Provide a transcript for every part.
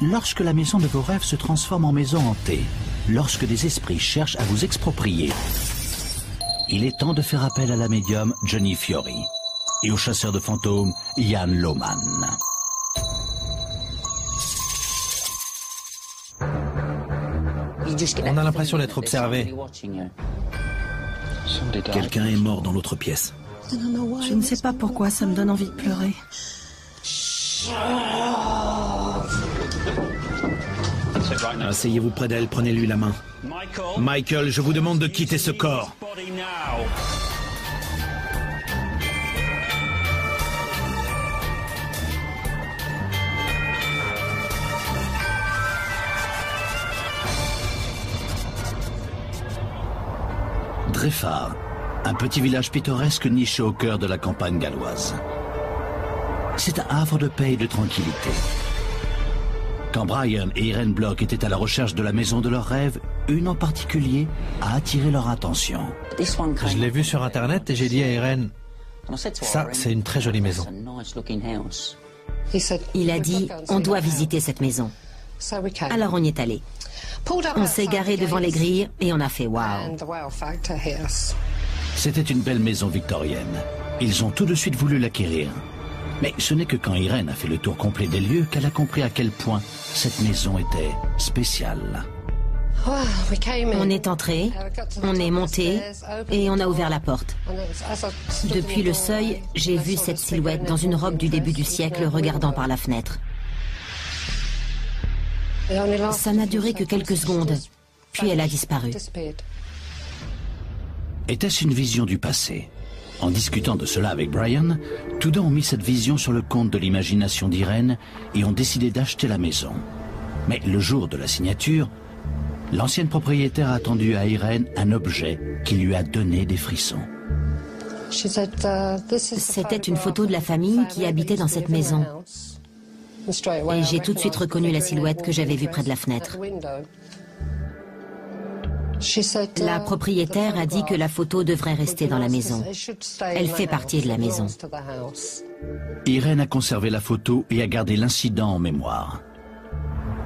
lorsque la maison de vos rêves se transforme en maison hantée, lorsque des esprits cherchent à vous exproprier, il est temps de faire appel à la médium Johnny Fiori et au chasseur de fantômes Ian Lohman. On a l'impression d'être observé. Quelqu'un est mort dans l'autre pièce. Je ne sais pas pourquoi ça me donne envie de pleurer. Asseyez-vous près d'elle, prenez-lui la main. Michael, je vous demande de quitter ce corps. Drefar, un petit village pittoresque niché au cœur de la campagne galloise. C'est un havre de paix et de tranquillité. Quand Brian et Irene Bloch étaient à la recherche de la maison de leurs rêves, une en particulier a attiré leur attention. Je l'ai vu sur Internet et j'ai dit à Irene, ça, c'est une très jolie maison. Il a dit, on doit visiter cette maison. Alors on y est allé. On s'est garé devant les grilles et on a fait waouh. C'était une belle maison victorienne. Ils ont tout de suite voulu l'acquérir. Mais ce n'est que quand Irene a fait le tour complet des lieux qu'elle a compris à quel point cette maison était spéciale. On est entré, on est monté et on a ouvert la porte. Depuis le seuil, j'ai vu cette silhouette dans une robe du début du siècle regardant par la fenêtre. Ça n'a duré que quelques secondes, puis elle a disparu. Était-ce une vision du passé? En discutant de cela avec Brian, tous deux ont mis cette vision sur le compte de l'imagination d'Irene et ont décidé d'acheter la maison. Mais le jour de la signature, l'ancienne propriétaire a tendu à Irene un objet qui lui a donné des frissons. C'était une photo de la famille qui habitait dans cette maison. Et j'ai tout de suite reconnu la silhouette que j'avais vue près de la fenêtre. La propriétaire a dit que la photo devrait rester dans la maison. Elle fait partie de la maison. Irene a conservé la photo et a gardé l'incident en mémoire.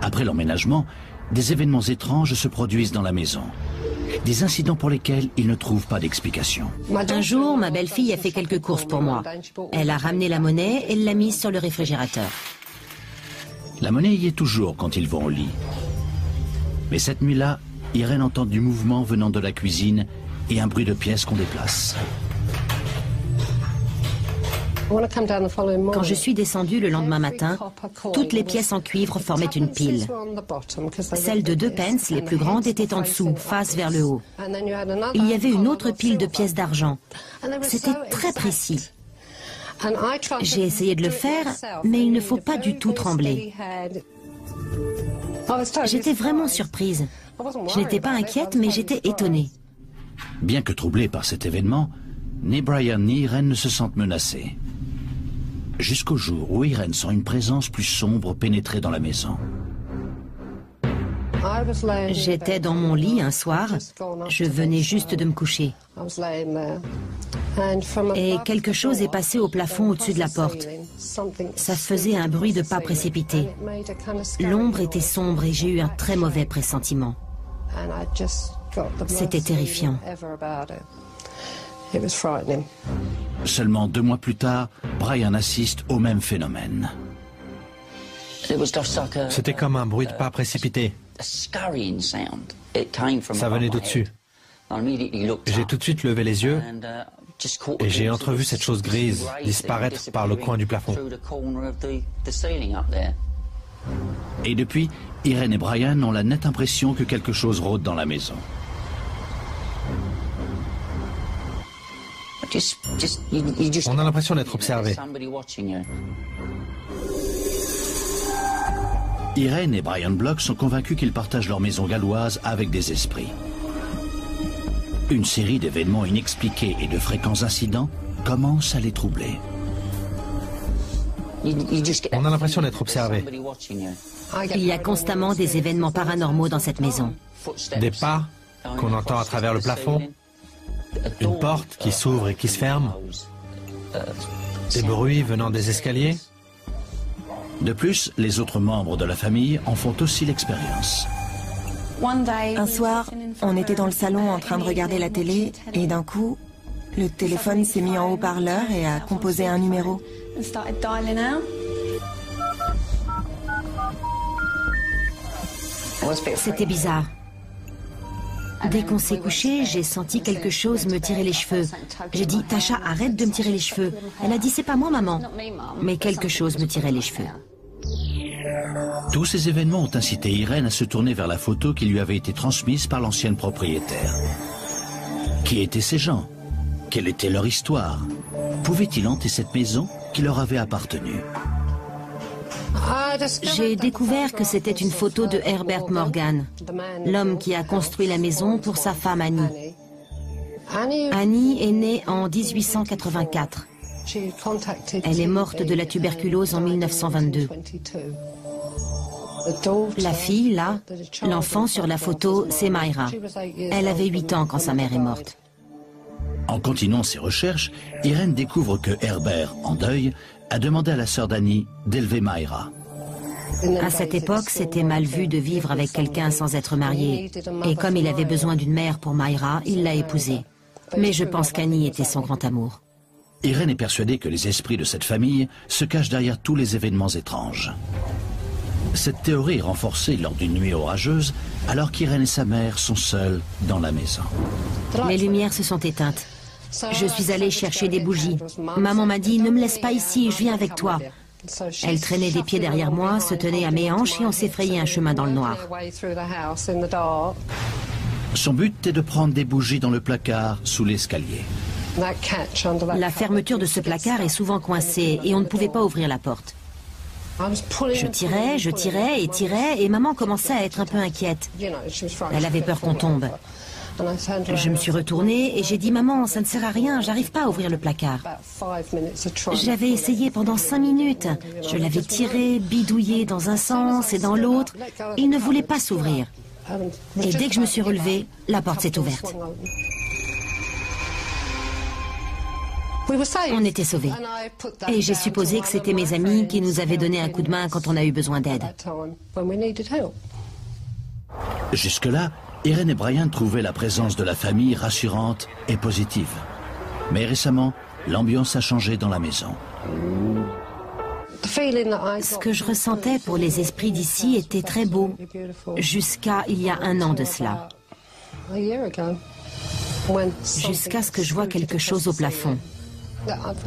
Après l'emménagement, des événements étranges se produisent dans la maison. Des incidents pour lesquels il ne trouve pas d'explication. Un jour, ma belle-fille a fait quelques courses pour moi. Elle a ramené la monnaie et l'a mise sur le réfrigérateur. La monnaie y est toujours quand ils vont au lit. Mais cette nuit-là, Irene entend du mouvement venant de la cuisine et un bruit de pièces qu'on déplace. Quand je suis descendue le lendemain matin, toutes les pièces en cuivre formaient une pile. Celles de 2 pence, les plus grandes, étaient en dessous, face vers le haut. Il y avait une autre pile de pièces d'argent. C'était très précis. J'ai essayé de le faire, mais il ne faut pas du tout trembler. J'étais vraiment surprise. Je n'étais pas inquiète, mais j'étais étonnée. Bien que troublés par cet événement, ni Brian ni Irene ne se sentent menacés. Jusqu'au jour où Irene sent une présence plus sombre pénétrer dans la maison. J'étais dans mon lit un soir, je venais juste de me coucher. Et quelque chose est passé au plafond au-dessus de la porte. Ça faisait un bruit de pas précipité. L'ombre était sombre et j'ai eu un très mauvais pressentiment. C'était terrifiant. Seulement 2 mois plus tard, Brian assiste au même phénomène. C'était comme un bruit de pas précipité. Ça venait d'au-dessus. J'ai tout de suite levé les yeux et j'ai entrevu cette chose grise disparaître par le coin du plafond. Et depuis, Irene et Brian ont la nette impression que quelque chose rôde dans la maison. On a l'impression d'être observé. Irene et Brian Bloch sont convaincus qu'ils partagent leur maison galloise avec des esprits. Une série d'événements inexpliqués et de fréquents incidents commence à les troubler. On a l'impression d'être observé. Il y a constamment des événements paranormaux dans cette maison. Des pas qu'on entend à travers le plafond, une porte qui s'ouvre et qui se ferme, des bruits venant des escaliers. De plus, les autres membres de la famille en font aussi l'expérience. Un soir, on était dans le salon en train de regarder la télé et d'un coup, le téléphone s'est mis en haut-parleur et a composé un numéro. C'était bizarre. Dès qu'on s'est couché, j'ai senti quelque chose me tirer les cheveux. J'ai dit, Tasha, arrête de me tirer les cheveux. Elle a dit, c'est pas moi, maman. Mais quelque chose me tirait les cheveux. Tous ces événements ont incité Irène à se tourner vers la photo qui lui avait été transmise par l'ancienne propriétaire. Qui étaient ces gens? Quelle était leur histoire? Pouvaient-ils hanter cette maison qui leur avait appartenu? J'ai découvert que c'était une photo de Herbert Morgan, l'homme qui a construit la maison pour sa femme Annie. Annie est née en 1884. Elle est morte de la tuberculose en 1922. La fille, là, l'enfant sur la photo, c'est Myra. Elle avait 8 ans quand sa mère est morte. En continuant ses recherches, Irène découvre que Herbert, en deuil, a demandé à la sœur d'Annie d'élever Myra. À cette époque, c'était mal vu de vivre avec quelqu'un sans être marié. Et comme il avait besoin d'une mère pour Myra, il l'a épousée. Mais je pense qu'Annie était son grand amour. Irène est persuadée que les esprits de cette famille se cachent derrière tous les événements étranges. Cette théorie est renforcée lors d'une nuit orageuse, alors qu'Irène et sa mère sont seules dans la maison. Les lumières se sont éteintes. Je suis allée chercher des bougies. Maman m'a dit, ne me laisse pas ici, je viens avec toi. Elle traînait des pieds derrière moi, se tenait à mes hanches et on s'est frayé un chemin dans le noir. Son but est de prendre des bougies dans le placard sous l'escalier. La fermeture de ce placard est souvent coincée et on ne pouvait pas ouvrir la porte. Je tirais et maman commençait à être un peu inquiète. Elle avait peur qu'on tombe. Je me suis retournée et j'ai dit, maman, ça ne sert à rien, j'arrive pas à ouvrir le placard. J'avais essayé pendant 5 minutes. Je l'avais tiré, bidouillé dans un sens et dans l'autre. Il ne voulait pas s'ouvrir. Et dès que je me suis relevée, la porte s'est ouverte. On était sauvés. Et j'ai supposé que c'était mes amis qui nous avaient donné un coup de main quand on a eu besoin d'aide. Jusque-là, Irène et Brian trouvaient la présence de la famille rassurante et positive. Mais récemment, l'ambiance a changé dans la maison. Ce que je ressentais pour les esprits d'ici était très beau, jusqu'à il y a 1 an de cela. Jusqu'à ce que je vois quelque chose au plafond.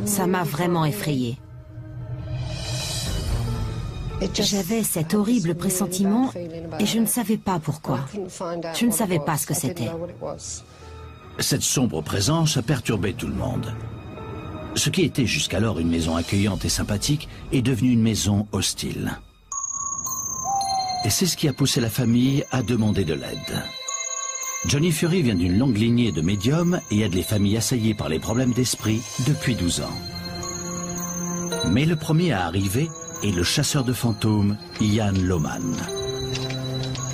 Ça m'a vraiment effrayée. J'avais cet horrible pressentiment et je ne savais pas pourquoi. Je ne savais pas ce que c'était. Cette sombre présence a perturbé tout le monde. Ce qui était jusqu'alors une maison accueillante et sympathique est devenu une maison hostile. Et c'est ce qui a poussé la famille à demander de l'aide. Johnny Fury vient d'une longue lignée de médiums et aide les familles assaillies par les problèmes d'esprit depuis 12 ans. Mais le premier à arriver est le chasseur de fantômes, Ian Loman.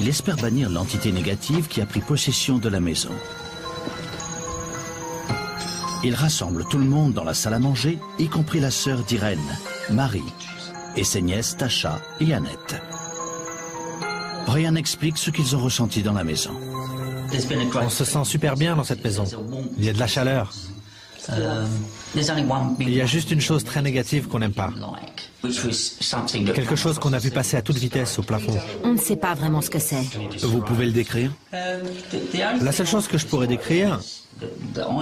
Il espère bannir l'entité négative qui a pris possession de la maison. Il rassemble tout le monde dans la salle à manger, y compris la sœur d'Irène, Marie, et ses nièces Tasha et Annette. Brian explique ce qu'ils ont ressenti dans la maison. On se sent super bien dans cette maison. Il y a de la chaleur. Il y a juste une chose très négative qu'on n'aime pas. Quelque chose qu'on a vu passer à toute vitesse au plafond. On ne sait pas vraiment ce que c'est. Vous pouvez le décrire? La seule chose que je pourrais décrire,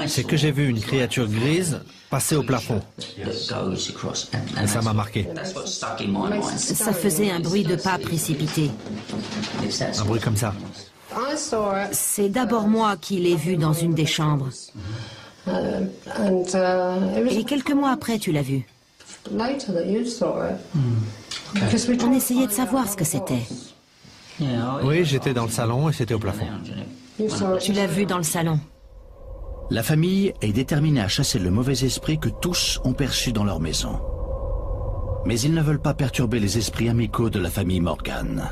c'est que j'ai vu une créature grise passer au plafond. Et ça m'a marqué. Ça faisait un bruit de pas précipité. Un bruit comme ça. C'est d'abord moi qui l'ai vu dans une des chambres. Et quelques mois après, tu l'as vu. On essayait de savoir ce que c'était. Oui, j'étais dans le salon et c'était au plafond. Tu l'as vu dans le salon. La famille est déterminée à chasser le mauvais esprit que tous ont perçu dans leur maison. Mais ils ne veulent pas perturber les esprits amicaux de la famille Morgan.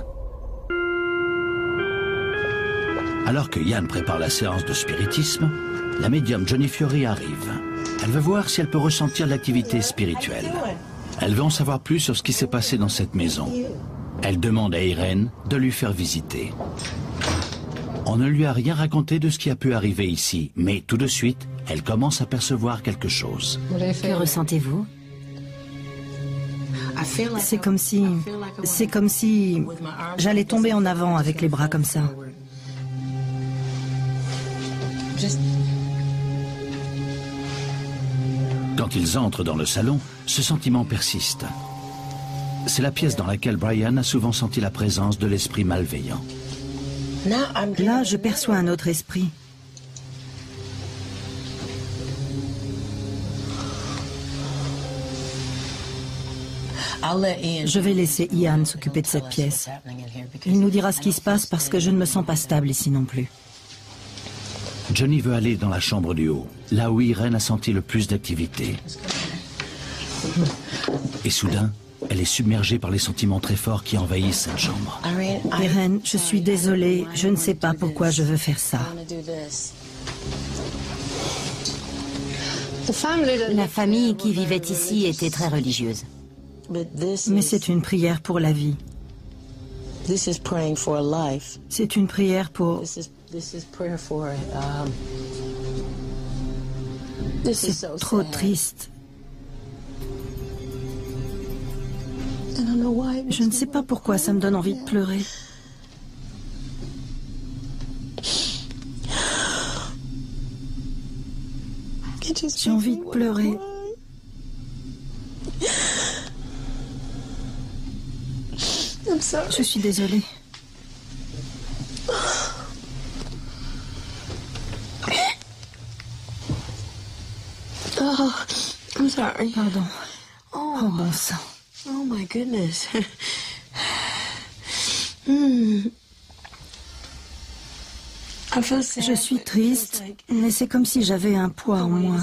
Alors que Ian prépare la séance de spiritisme, la médium Johnny Fury arrive. Elle veut voir si elle peut ressentir l'activité spirituelle. Elle veut en savoir plus sur ce qui s'est passé dans cette maison. Elle demande à Irene de lui faire visiter. On ne lui a rien raconté de ce qui a pu arriver ici, mais tout de suite, elle commence à percevoir quelque chose. Que ressentez-vous? C'est comme si j'allais tomber en avant avec les bras comme ça. Quand ils entrent dans le salon, ce sentiment persiste. C'est la pièce dans laquelle Brian a souvent senti la présence de l'esprit malveillant. Là, je perçois un autre esprit. Je vais laisser Ian s'occuper de cette pièce. Il nous dira ce qui se passe parce que je ne me sens pas stable ici non plus. Johnny veut aller dans la chambre du haut, là où Irene a senti le plus d'activité. Et soudain, elle est submergée par les sentiments très forts qui envahissent cette chambre. Irene, je suis désolée, je ne sais pas pourquoi je veux faire ça. La famille qui vivait ici était très religieuse. Mais c'est une prière pour la vie. C'est une prière pour... C'est trop triste. Je ne sais pas pourquoi ça me donne envie de pleurer. J'ai envie de pleurer. Je suis désolée. Oh, I'm sorry. Pardon. Oh bon sang. Oh my goodness. Je suis triste, mais c'est comme si j'avais un poids en moi.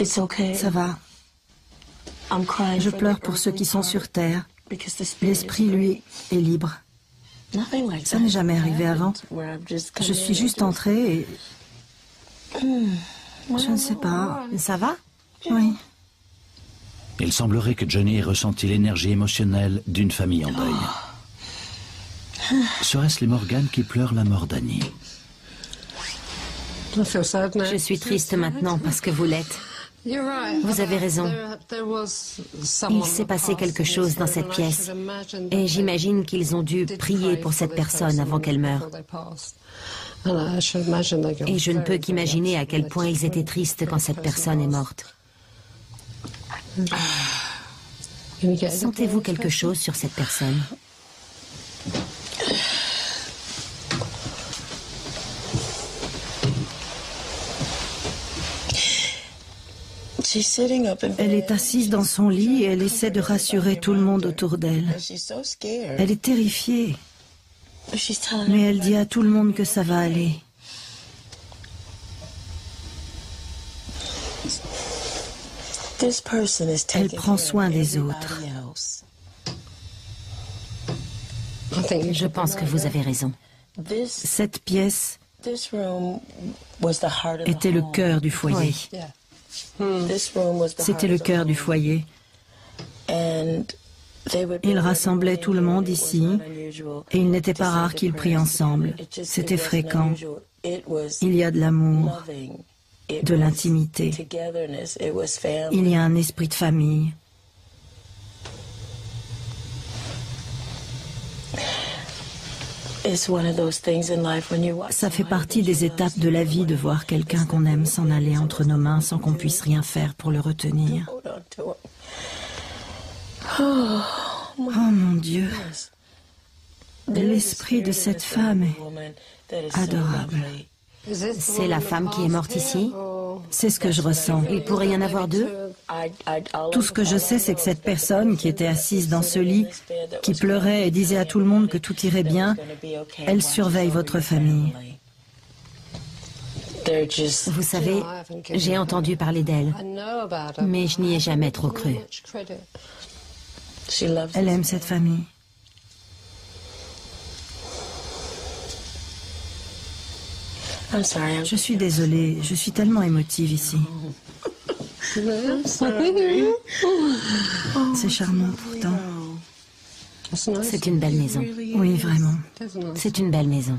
Ça va. Je pleure pour ceux qui sont sur Terre. L'esprit, lui, est libre. Ça n'est jamais arrivé avant. Je suis juste entrée et... Je ne sais pas. Ça va? Oui. Il semblerait que Johnny ait ressenti l'énergie émotionnelle d'une famille en deuil. Serait-ce les Morgan qui pleurent la mort d'Annie? Je suis triste maintenant parce que vous l'êtes. Vous avez raison. Il s'est passé quelque chose dans cette pièce. Et j'imagine qu'ils ont dû prier pour cette personne avant qu'elle meure. Et je ne peux qu'imaginer à quel point ils étaient tristes quand cette personne est morte. Sentez-vous quelque chose sur cette personne? Elle est assise dans son lit et elle essaie de rassurer tout le monde autour d'elle. Elle est terrifiée. Mais elle dit à tout le monde que ça va aller. Elle prend soin des autres. Je pense que vous avez raison. Cette pièce était le cœur du foyer. C'était le cœur du foyer. Ils rassemblaient tout le monde ici et il n'était pas rare qu'ils prient ensemble. C'était fréquent. Il y a de l'amour, de l'intimité. Il y a un esprit de famille. Ça fait partie des étapes de la vie de voir quelqu'un qu'on aime s'en aller entre nos mains sans qu'on puisse rien faire pour le retenir. Oh mon Dieu, l'esprit de cette femme est adorable. C'est la femme qui est morte ici? C'est ce que je ressens. Il pourrait y en avoir deux? Tout ce que je sais, c'est que cette personne qui était assise dans ce lit, qui pleurait et disait à tout le monde que tout irait bien, elle surveille votre famille. Vous savez, j'ai entendu parler d'elle, mais je n'y ai jamais trop cru. Elle aime cette famille. Je suis désolée, je suis tellement émotive ici. C'est charmant pourtant. C'est une belle maison. Oui, vraiment. C'est une belle maison.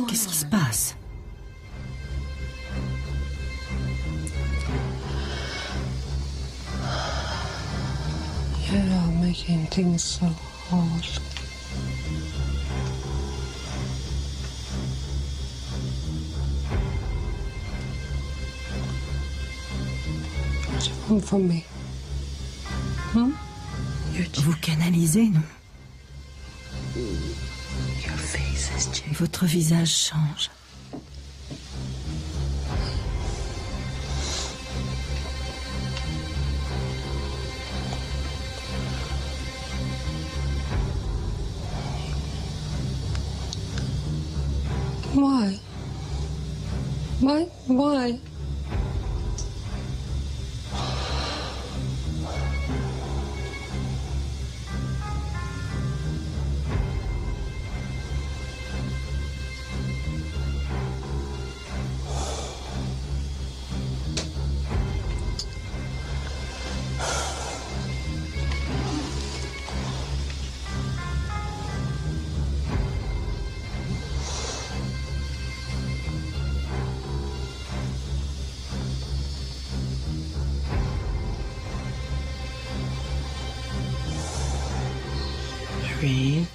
Qu'est-ce qui se passe? You're making things so hard. What do you want from me? Vous canalisez, non? Votre visage change. Why? Why?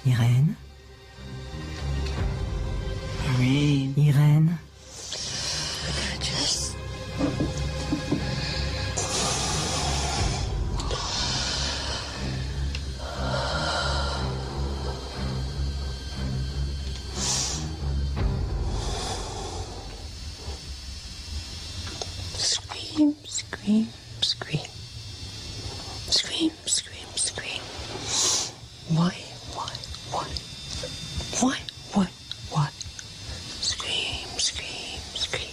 Irène. Irène. Scream, scream, scream. Scream, scream, scream. Why? Scream, scream, scream.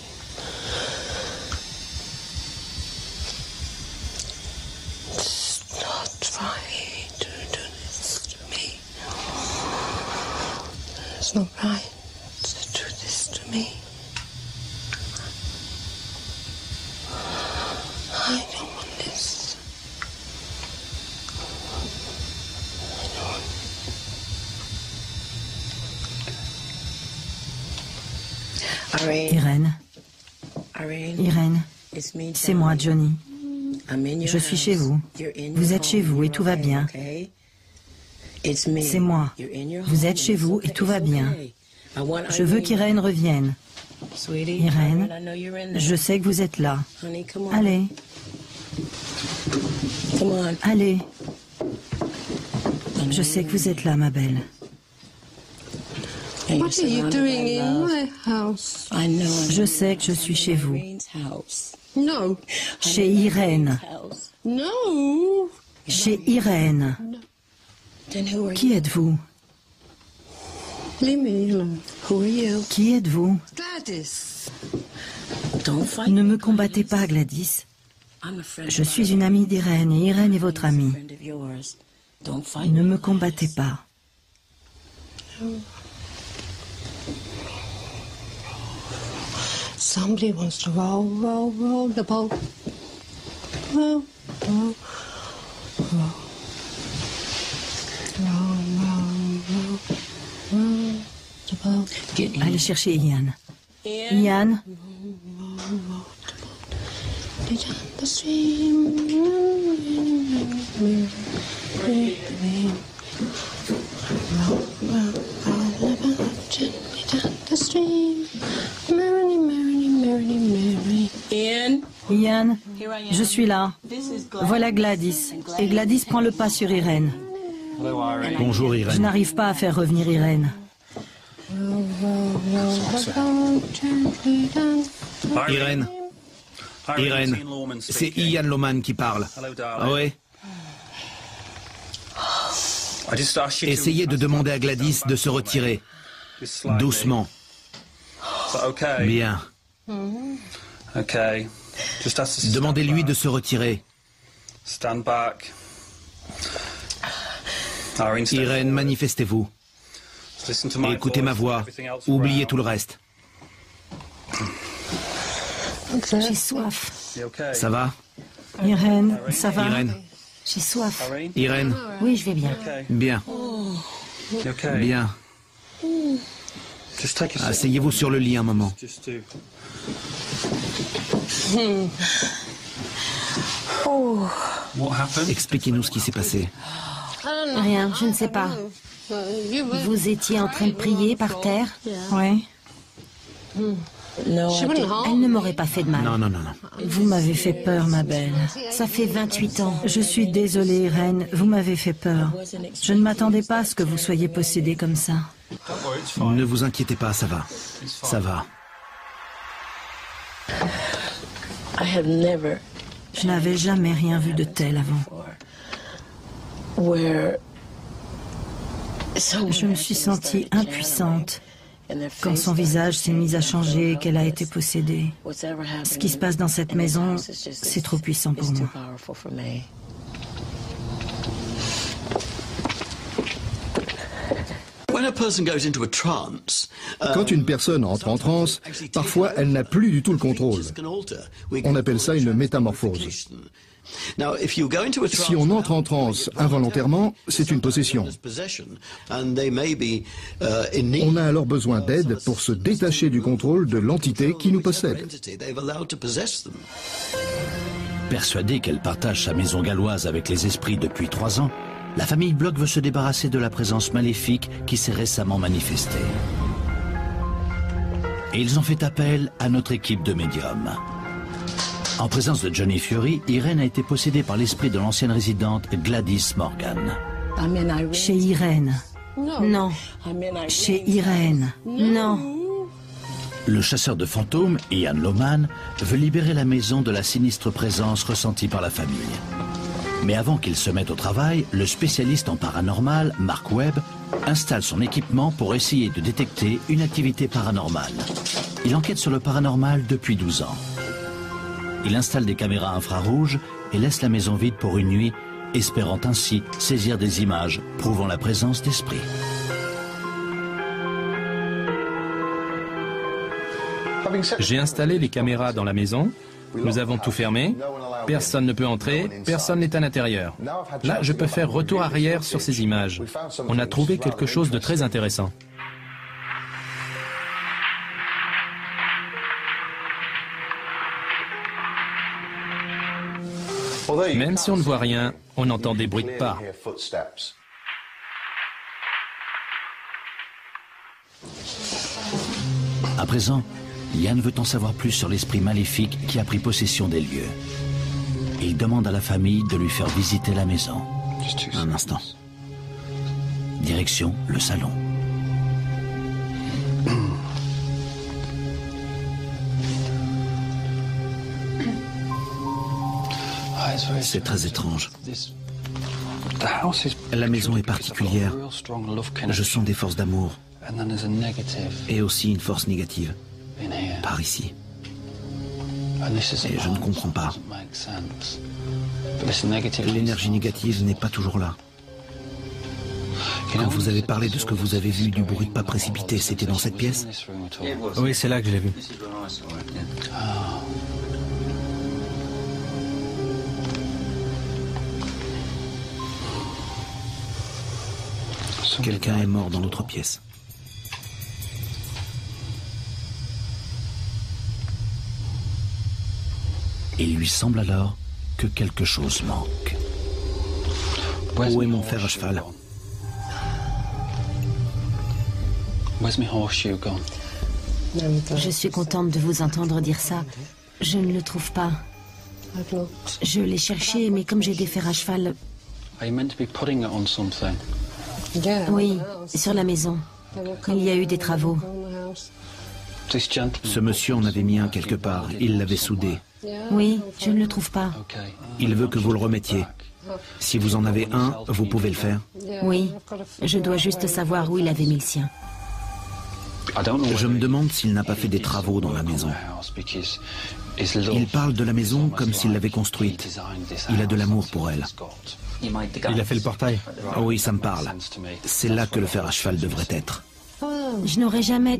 It's not right to do this to me. It's not right to do this to me. I don't want this. Irène. Irène. C'est moi, Johnny. Je suis chez vous. Vous êtes chez vous et tout va bien. C'est moi. Vous êtes chez vous et tout va bien. Je veux qu'Irène revienne. Irène, je sais que vous êtes là. Allez. Allez. Je sais que vous êtes là, ma belle. What are you doing in my house? Je sais que je suis chez vous. No. Chez Irène. No. Chez Irène. Qui êtes-vous? Leave me alone. Qui êtes-vous? Gladys. Ne me combattez pas, Gladys. Je suis une amie d'Irène et Irène est votre amie. Ne me combattez pas. Somebody wants to roll the boat. Roll the boat. Allez chercher Ian. Ian, Down the stream. Gently down the stream. Merrily, merrily, merrily, merrily. Ian, je suis là. Voilà Gladys. Et Gladys prend le pas sur Irène. Bonjour Je Irène. n'arrive pas à faire revenir Irène. Irène. Irène, c'est Ian Lohman qui parle. Ah ouais? Essayez de demander à Gladys de se retirer. Doucement. Bien. Demandez-lui de se retirer. Irène, manifestez-vous. Écoutez ma voix, oubliez tout le reste. J'ai soif. Ça va? Irène, ça va? Irène? J'ai soif. Irène? Oui, je vais bien. Bien. Bien. Asseyez-vous sur le lit un moment. Expliquez-nous ce qui s'est passé. Rien, je ne sais pas. Vous étiez en train de prier par terre? Oui. Elle ne m'aurait pas fait de mal. Non, non, non, non. Vous m'avez fait peur, ma belle. Ça fait 28 ans. Je suis désolée, Irène, vous m'avez fait peur. Je ne m'attendais pas à ce que vous soyez possédée comme ça. Ne vous inquiétez pas, ça va. Ça va. Je n'avais jamais rien vu de tel avant. Je me suis sentie impuissante quand son visage s'est mis à changer et qu'elle a été possédée. Ce qui se passe dans cette maison, c'est trop puissant pour moi. Quand une personne entre en transe, parfois elle n'a plus du tout le contrôle. On appelle ça une métamorphose. Si on entre en transe involontairement, c'est une possession. On a alors besoin d'aide pour se détacher du contrôle de l'entité qui nous possède. Persuadée qu'elle partage sa maison galloise avec les esprits depuis 3 ans, la famille Bloch veut se débarrasser de la présence maléfique qui s'est récemment manifestée. Et ils ont fait appel à notre équipe de médiums. En présence de Johnny Fury, Irène a été possédée par l'esprit de l'ancienne résidente Gladys Morgan. Chez Irène. Non. Chez Irène. Non. Le chasseur de fantômes, Ian Lohman, veut libérer la maison de la sinistre présence ressentie par la famille. Mais avant qu'il se mette au travail, le spécialiste en paranormal, Mark Webb, installe son équipement pour essayer de détecter une activité paranormale. Il enquête sur le paranormal depuis 12 ans. Il installe des caméras infrarouges et laisse la maison vide pour une nuit, espérant ainsi saisir des images prouvant la présence d'esprits. J'ai installé les caméras dans la maison. Nous avons tout fermé. Personne ne peut entrer, personne n'est à l'intérieur. Là, je peux faire retour arrière sur ces images. On a trouvé quelque chose de très intéressant. Même si on ne voit rien, on entend des bruits de pas. À présent, Ian veut en savoir plus sur l'esprit maléfique qui a pris possession des lieux. Il demande à la famille de lui faire visiter la maison. Un instant. Direction le salon. C'est très étrange. La maison est particulière. Je sens des forces d'amour. Et aussi une force négative. Par ici. Et je ne comprends pas. L'énergie négative n'est pas toujours là. Quand vous avez parlé de ce que vous avez vu, du bruit de pas précipité, c'était dans cette pièce? Oui, c'est là que je l'ai vu. Quelqu'un est mort dans l'autre pièce. Il lui semble alors que quelque chose manque. Où est mon fer à cheval? Je suis contente de vous entendre dire ça. Je ne le trouve pas. Je l'ai cherché, mais comme j'ai des fers à cheval... Oui, sur la maison. Il y a eu des travaux. Ce monsieur en avait mis un quelque part. Il l'avait soudé. Oui, je ne le trouve pas. Il veut que vous le remettiez. Si vous en avez un, vous pouvez le faire. Oui, je dois juste savoir où il avait mis le sien. Je me demande s'il n'a pas fait des travaux dans la maison. Il parle de la maison comme s'il l'avait construite. Il a de l'amour pour elle. Il a fait le portail. Oh oui, ça me parle. C'est là que le fer à cheval devrait être. Je n'aurais jamais...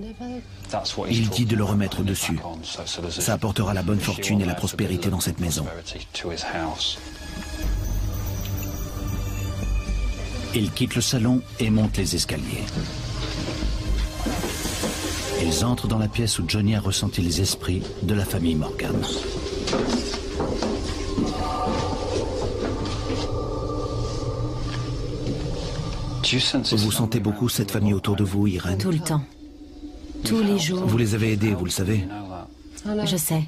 Il dit de le remettre dessus. Ça apportera la bonne fortune et la prospérité dans cette maison. Ils quittent le salon et montent les escaliers. Ils entrent dans la pièce où Johnny a ressenti les esprits de la famille Morgan. Vous sentez beaucoup cette famille autour de vous, Irène? Tout le temps. Tous les jours. Vous les avez aidés, vous le savez. Je sais.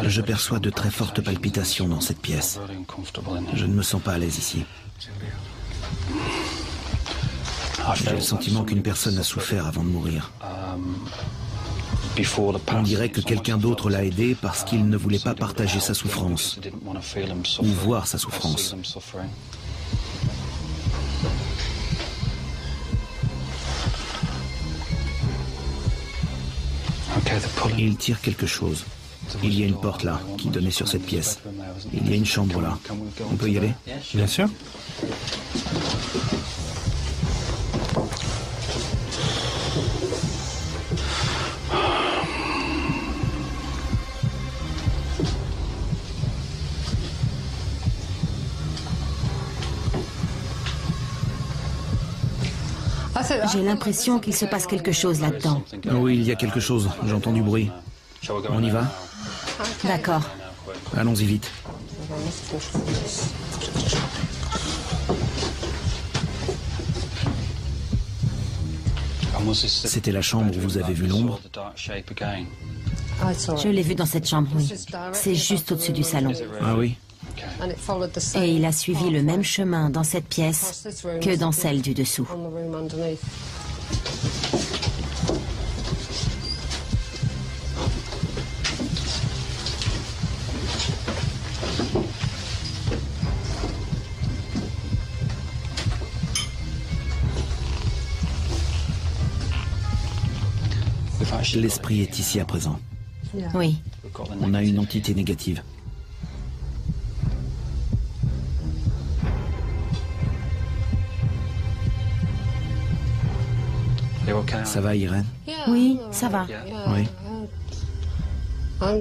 Je perçois de très fortes palpitations dans cette pièce. Je ne me sens pas à l'aise ici. J'ai le sentiment qu'une personne a souffert avant de mourir. On dirait que quelqu'un d'autre l'a aidé parce qu'il ne voulait pas partager sa souffrance ou voir sa souffrance. Il tire quelque chose. Il y a une porte là, qui donnait sur cette pièce. Il y a une chambre là. On peut y aller? Bien sûr. J'ai l'impression qu'il se passe quelque chose là-dedans. Oui, il y a quelque chose. J'entends du bruit. On y va? D'accord. Allons-y vite. C'était la chambre où vous avez vu l'ombre? Je l'ai vu dans cette chambre, oui. C'est juste au-dessus du salon. Ah oui? Et il a suivi le même chemin dans cette pièce que dans celle du dessous. L'esprit est ici à présent. Oui. On a une entité négative. Ça va, Irène? Oui, ça va. Oui.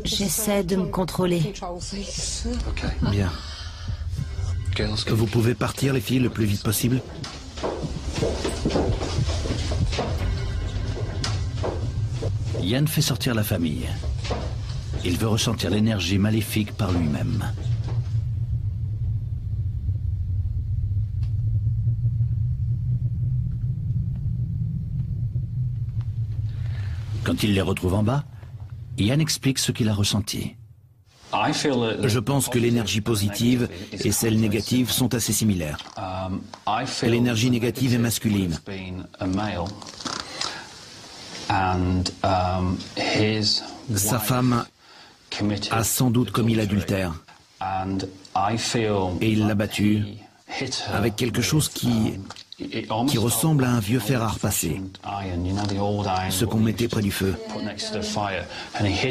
J'essaie de me contrôler. Bien. Vous pouvez partir, les filles, le plus vite possible? Ian fait sortir la famille. Il veut ressentir l'énergie maléfique par lui-même. Quand il les retrouve en bas, Ian explique ce qu'il a ressenti. Je pense que l'énergie positive et celle négative sont assez similaires. L'énergie négative est masculine. Sa femme a sans doute commis l'adultère. Et il l'a battue avec quelque chose qui ressemble à un vieux fer à repasser, ce qu'on mettait près du feu.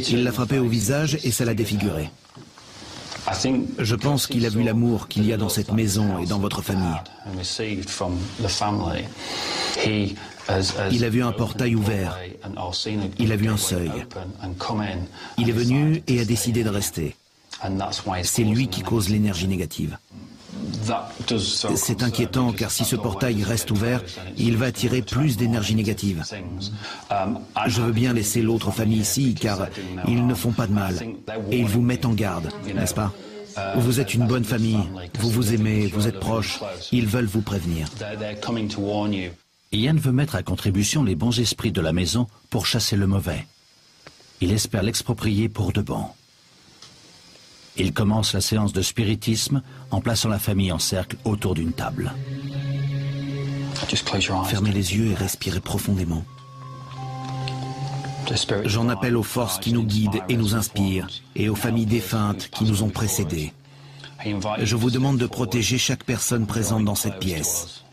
Il l'a frappé au visage et ça l'a défiguré. Je pense qu'il a vu l'amour qu'il y a dans cette maison et dans votre famille. Il a vu un portail ouvert. Il a vu un seuil. Il est venu et a décidé de rester. C'est lui qui cause l'énergie négative. C'est inquiétant car si ce portail reste ouvert, il va attirer plus d'énergie négative. Je veux bien laisser l'autre famille ici car ils ne font pas de mal et ils vous mettent en garde, n'est-ce pas? Vous êtes une bonne famille, vous vous aimez, vous êtes proches, ils veulent vous prévenir. Ian veut mettre à contribution les bons esprits de la maison pour chasser le mauvais. Il espère l'exproprier pour de bon. Il commence la séance de spiritisme en plaçant la famille en cercle autour d'une table. Fermez les yeux et respirez profondément. J'en appelle aux forces qui nous guident et nous inspirent, et aux familles défuntes qui nous ont précédés. Je vous demande de protéger chaque personne présente dans cette pièce.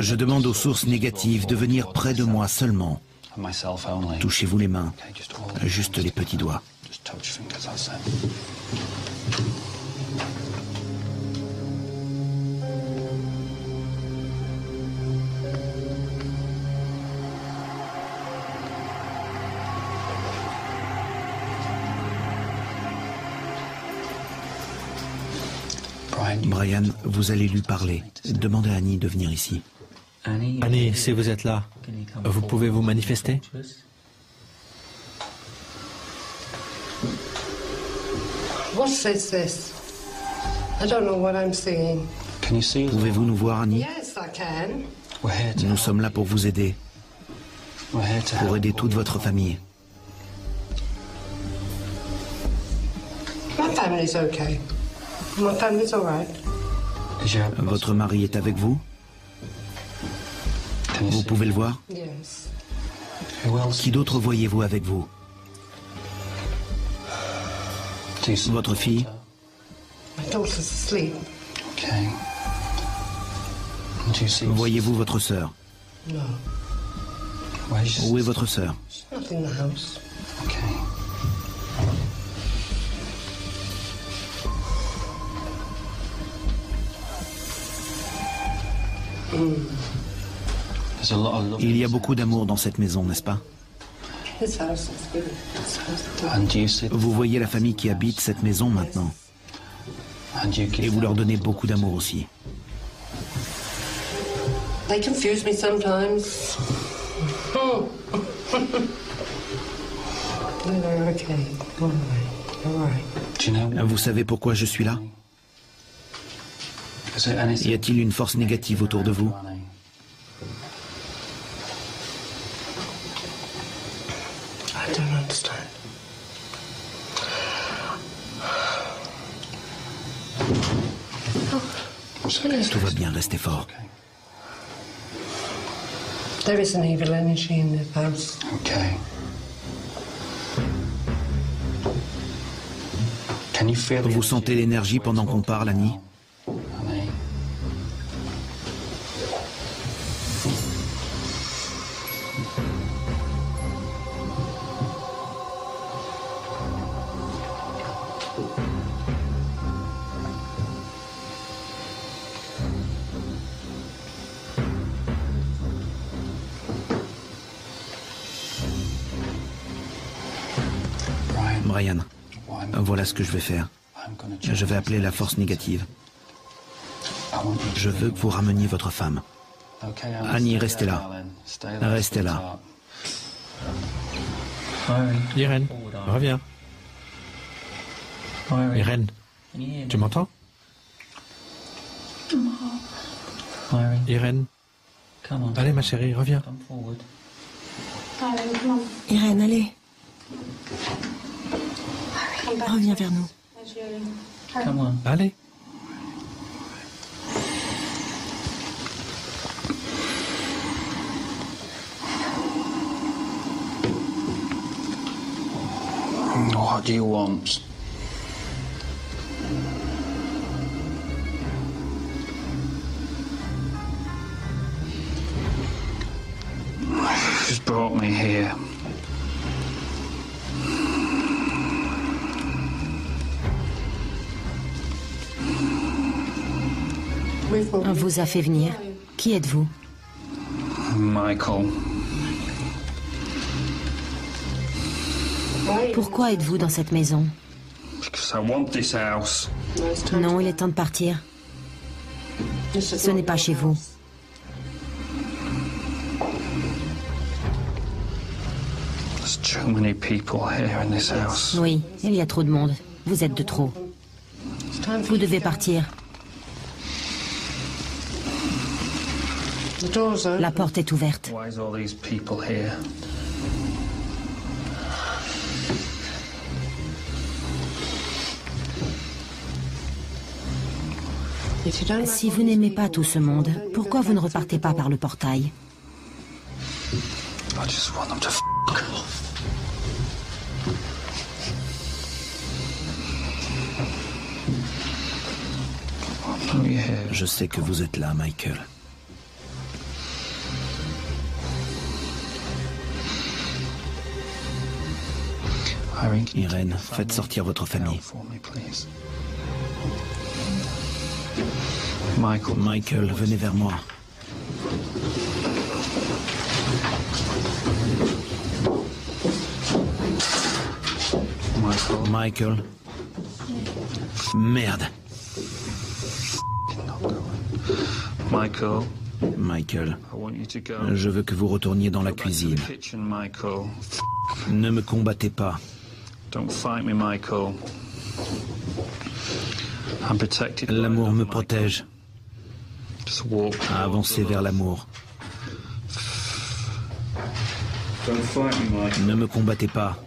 Je demande aux sources négatives de venir près de moi seulement. Touchez-vous les mains, juste les petits doigts. Brian, vous allez lui parler. Demandez à Annie de venir ici. Annie, si vous êtes là, vous pouvez vous manifester? What is this? I don't know what I'm seeing. Pouvez-vous nous voir, Annie? Yes, I can. Nous sommes là pour vous aider. Pour aider toute votre famille. My family's okay. My family's all right. Votre mari est avec vous? Vous pouvez le voir? Yes. Qui d'autre voyez-vous avec vous? Votre fille? My daughter's asleep. Voyez-vous votre sœur? No. Où est votre sœur? She's not in the house. Il y a beaucoup d'amour dans cette maison, n'est-ce pas? This house is good. This house. Vous voyez la famille qui habite cette maison maintenant. Et vous leur donnez beaucoup d'amour aussi. They confuse me sometimes. They're okay. All right. All right. Vous savez pourquoi je suis là? Y a-t-il une force négative autour de vous? I don't understand. Tout va bien, restez fort. There is an evil energy in this house. Vous sentez l'énergie pendant qu'on parle, Annie? Brian, voilà ce que je vais faire. Je vais appeler la force négative. Je veux que vous rameniez votre femme. Annie, restez là. Restez là. Irène, reviens. Irène, tu m'entends? Irène, allez ma chérie, reviens. Irène, allez. Reviens vers nous. Allez. What do you want? Who's brought me here? On vous a fait venir. Qui êtes-vous? Michael. Pourquoi êtes-vous dans cette maison? Because I want this house. Non, il est temps de partir. Ce n'est pas chez vous. There's too many people here in this house. Oui, il y a trop de monde. Vous êtes de trop. Vous devez partir. La porte est ouverte. Why is all these people here? Si vous n'aimez pas tout ce monde, pourquoi vous ne repartez pas par le portail? I just want them to f*** off. Je sais que vous êtes là, Michael. Irène, faites sortir votre famille. Michael, venez vers moi. Michael. Merde. Michael, je veux que vous retourniez dans la cuisine. Ne me combattez pas. L'amour me protège. Avancez vers l'amour. Ne me combattez pas.